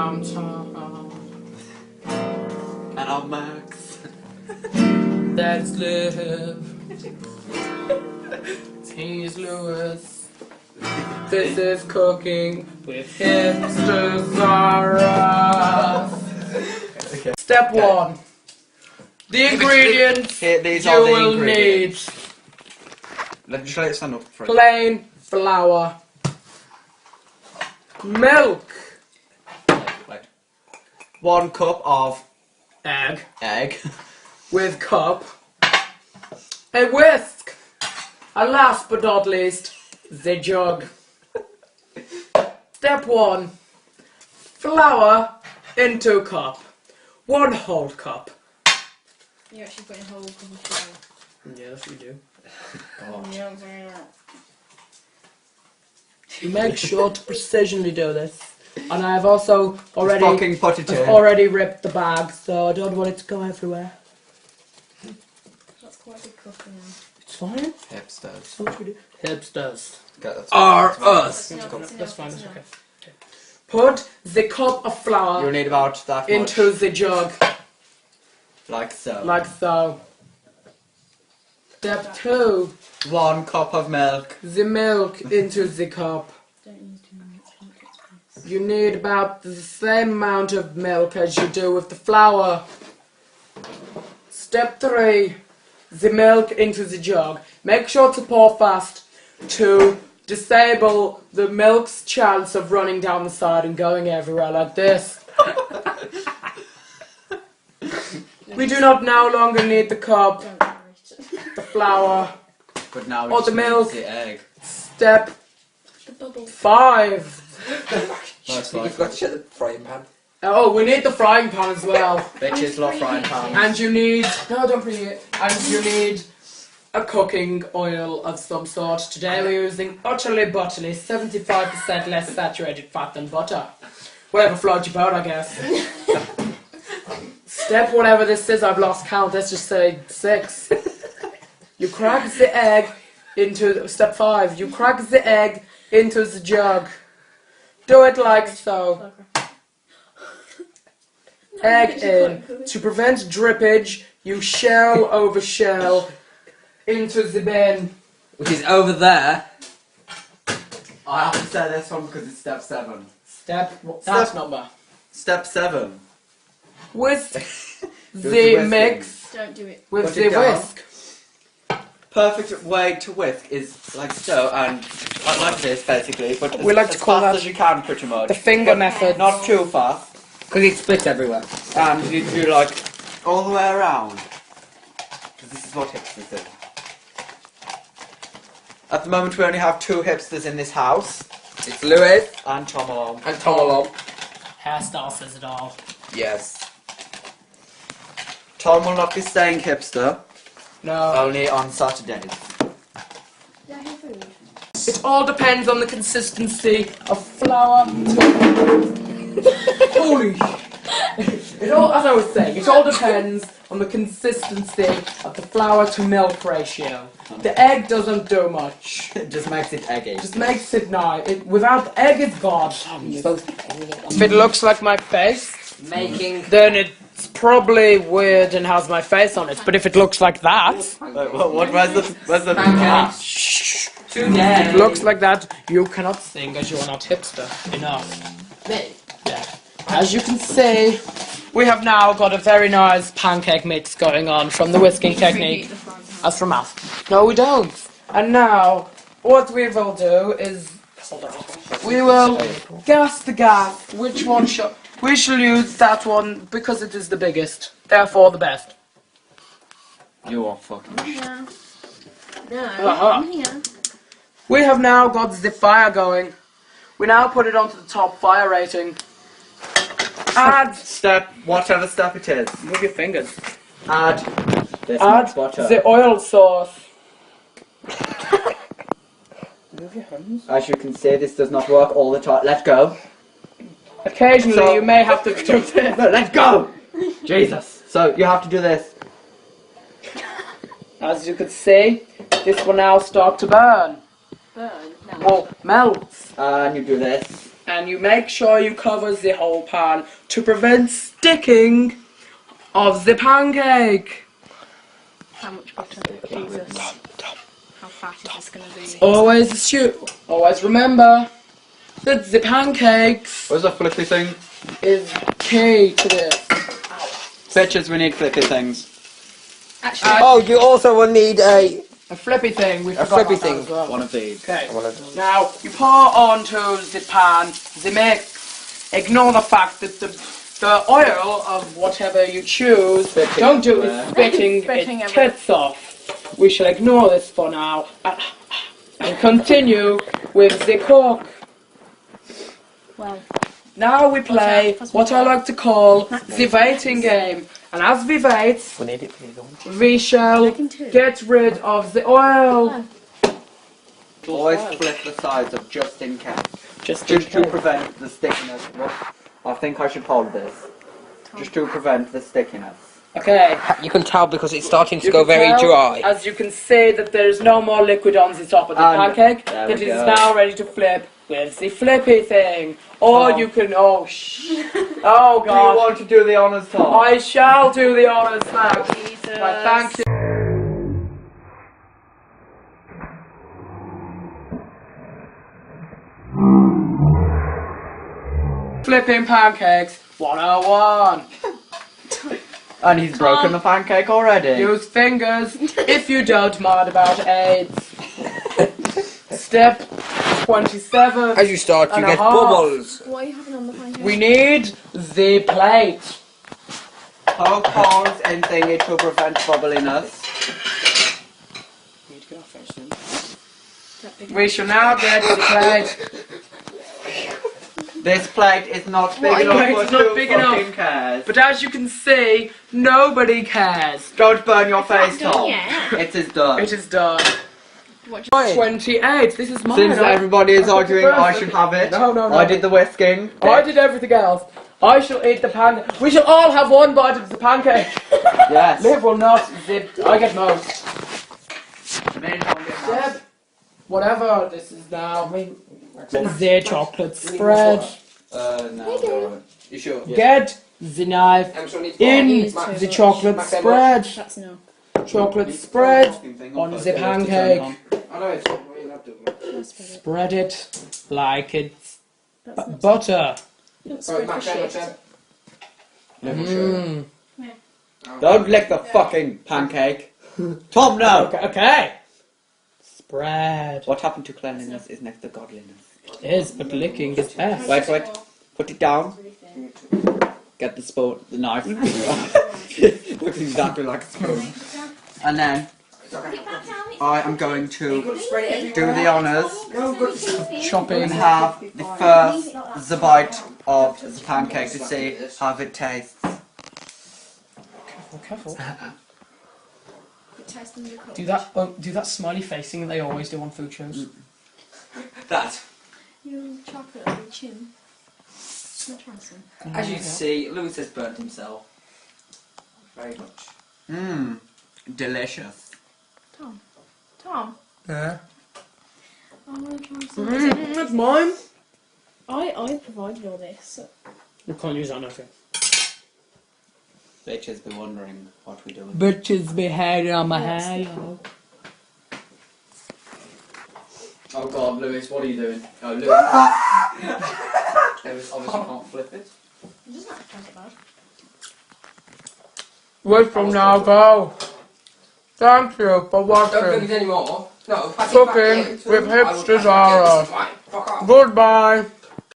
I'm Tom. And I'm Max. That's Liv. He's Lewis. This is Cooking with HipstersRus. Okay. Step 1. The ingredients These you are the will ingredients. need. Let me try to stand up for it. Plain flour. Milk. Wait. 1 cup of Egg. with cup. A whisk. And last but not least, the jug. Step 1. Flour into cup. 1 whole cup. You're actually putting a whole cup of flour. Yes, you do. Yeah, I'm saying that. You make sure to precisionally do this. And I have also fucking put it in. already ripped the bag, so I don't want it to go everywhere. That's quite a big cup now. It's fine. Hipsters. What we do? Hipsters. Okay, that's Are fine. us. That's That's fine, that's enough. okay. Put the cup of flour You'll need about that much. into the jug, Like so. like so. Step 2. 1 cup of milk. The milk into the cup. Don't use too much, don't get space. You need about the same amount of milk as you do with the flour. Step 3. The milk into the jug. Make sure to pour fast to disable the milk's chance of running down the side and going everywhere like this. We do not no longer need the cup, Don't worry. the flour, But now or we the just milk. need the egg. Step The bubble. 5. That's You've right. got to shut the frying pan. Oh, we need the frying pan as well. Bitches love frying pans. And you need, no, don't preheat it. And you need a cooking oil of some sort. Today we're using utterly butterly, 75% less saturated fat than butter. Whatever floats your boat, I guess. Step whatever this is, I've lost count. Let's just say 6. You crack the egg into, step 5. You crack the egg into the jug. Do it like so. Egg in. To prevent drippage, you shell over shell into the bin. Which is over there. I have to say this one because it's step 7. That's number. Step 7. With the the whisking. mix, Don't do it. with Put the it down. whisk. Perfect way to whisk is like so, and like this basically, but We like to as call fast that as you can pretty much. The finger But method. Not too fast, because it splits everywhere. And you do like all the way around. Because this is what hipsters do. At the moment we only have 2 hipsters in this house. It's Lewis and Tom Along. And Tom along. Hairstyle says it all. Yes. Tom will not be staying hipster, No. only on Saturdays. Yeah, have food. It all depends on the consistency of flour to... Holy it all, as I was saying, it all depends on the consistency of the flour to milk ratio. The egg doesn't do much. It just makes it eggy. It just makes it nice. Without the egg, it's God. If it looks like my face, then it's probably weird and has my face on it. But if it looks like that, Where's the shh. If it looks like that, you cannot sing as you are not hipster enough. Me. Yeah. As you can see, we have now got a very nice pancake mix going on from the whisking technique. As from us. No, we don't. And now, what we will do is, we will gas the gas. Which one shall... We shall use that one because it is the biggest. Therefore, the best. You are fucking. Yeah. No. Uh-huh. Yeah. We have now got the fire going. We now put it onto the top fire rating. Add... Step, whatever step it is. Move your fingers. Add this Add much butter. the oil sauce. Move your hands. As you can see, this does not work all the time. Let go. Occasionally, So- you may have to do this. No, let go! Jesus. So, you have to do this. As you could see, this will now start to burn. Burn. No. Well, melt. And you do this. and you make sure you cover the whole pan to prevent sticking of the pancake. How much butter? Jesus. How fat is this going to be? Always remember that the pancakes Where's the flippy thing? is key to this. Bitches, we need flippy things. Actually, Oh, you also will need a flippy thing. We A forgot flippy about that thing. as well. One of these. Okay. Now you pour onto the pan the mix. Ignore the fact that the oil of whatever you choose. Spitting Don't do everywhere. the spitting Spitting its everywhere. tits off. We shall ignore this for now and continue with the cook. well, Now we play What's that? what I like to call the waiting game. And as we wait, We need it for you, don't we? we shall can too. get rid of the oil. Always flip the sides up just in case. Just Just to prevent the stickiness. What? I think I should hold this. Just to prevent the stickiness. Okay. You can tell because it's starting to You go can very tell, dry. As you can see that there's no more liquid on the top of the And pancake. there That we is go. now ready to flip with the flippy thing. Or Oh. you can, oh Do you god. want to do the honours, Tom? I shall do the honours now. Jesus. Right, thank you. Flipping pancakes 101. And he's broken the pancake already. Use fingers if you don't mind about AIDS. Step 27. As you start, you and a get half. bubbles. What are you having on the pancake? We need the plate. Poke holes in thingy to prevent bubbliness. That big We shall now get the plate. This plate is not big What? enough It's for not two big fucking enough. cares. But as you can see, nobody cares. Don't burn your face, done Tom. yet. It is done. It is done. What 28. This is mine. Since everybody is I arguing, prefer I it. should have it. No. I did the whisking. I did everything else. I shall eat the pancake. We shall all have one bite of the pancake. Yes. Liv will not. Zip. I get most. Me and Tom get that. Deb, whatever. This is now the chocolate spread. No, go on. You sure? Get the knife in Use the too chocolate Max, how spread. That's no. Chocolate spread on the pancake. I know it's not really not doing it. I'll spread it. Spread it like it's That's not. butter. Don't spread the shit. Mmm. Don't lick the fucking pancake. Tom, no! Okay. Spread. What happened to cleanliness is next to godliness. It is, but licking is best. Wait. Put it down. Get the spoon, the knife. Looks exactly like a spoon. And then I am going to do the honours Chopping. and have the first bite of the pancake to see how it tastes. Careful. It tastes in the cup. Do that smiley face thing they always do on food shows. That. Your chocolate on your chin. Can I try some? As you can see, Lewis has burnt himself. Very much. Mmm. Delicious. Tom, Yeah. I want to try some. That's mine. I provided all this. So. You can't use that nothing. Bitches be wondering what we're doing. Bitches be hanging on my hair. Oh god, Lewis, what are you doing? Oh, Lewis. Lewis obviously can't flip it. It doesn't actually taste bad. Wait from now, go. Thank you for Don't drink watching. it anymore. No, pack it back Cooking in. with I will pack it HipstersRus. in. Right, fuck off. Goodbye.